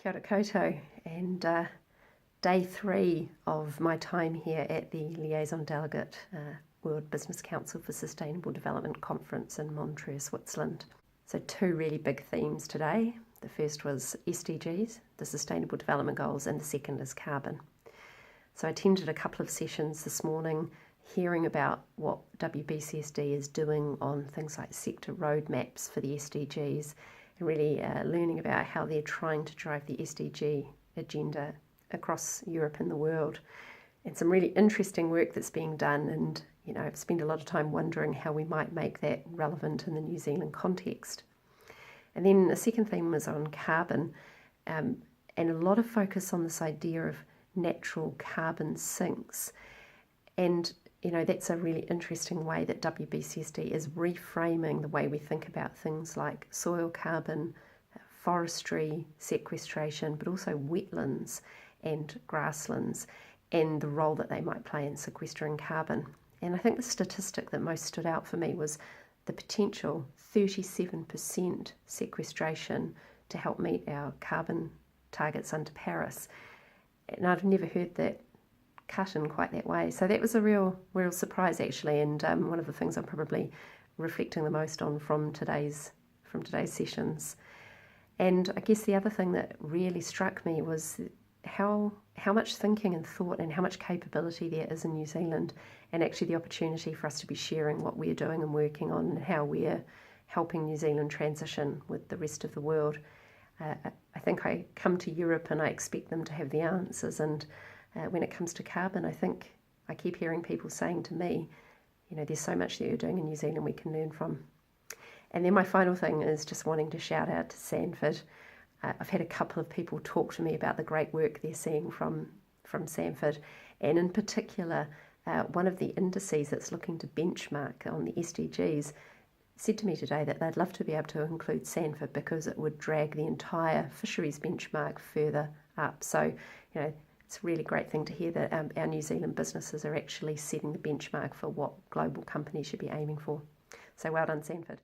Kia ora koutou, and day 3 of my time here at the Liaison Delegate World Business Council for Sustainable Development Conference in Montreux, Switzerland. So 2 really big themes today. The first was SDGs, the Sustainable Development Goals, and the second is carbon. So I attended a couple of sessions this morning hearing about what WBCSD is doing on things like sector roadmaps for the SDGs, and really learning about how they're trying to drive the SDG agenda across Europe and the world. And some really interesting work that's being done, and I've spent a lot of time wondering how we might make that relevant in the New Zealand context. And then the second theme was on carbon, and a lot of focus on this idea of natural carbon sinks. And that's a really interesting way that WBCSD is reframing the way we think about things like soil carbon, forestry, sequestration, but also wetlands and grasslands, and the role that they might play in sequestering carbon. And I think the statistic that most stood out for me was the potential 37% sequestration to help meet our carbon targets under Paris. And I've never heard that cut in quite that way. So that was a real surprise, actually, and one of the things I'm probably reflecting the most on from today's sessions. And I guess the other thing that really struck me was how much thinking and thought and how much capability there is in New Zealand, and actually the opportunity for us to be sharing what we're doing and working on and how we're helping New Zealand transition with the rest of the world. I think I come to Europe and I expect them to have the answers, and when it comes to carbon, I think I keep hearing people saying to me, there's so much that you're doing in New Zealand we can learn from. And then my final thing is just wanting to shout out to Sanford. I've had a couple of people talk to me about the great work they're seeing from Sanford, and in particular, one of the indices that's looking to benchmark on the SDGs said to me today that they'd love to be able to include Sanford because it would drag the entire fisheries benchmark further up. So, it's a really great thing to hear that our New Zealand businesses are actually setting the benchmark for what global companies should be aiming for. So well done, Sanford.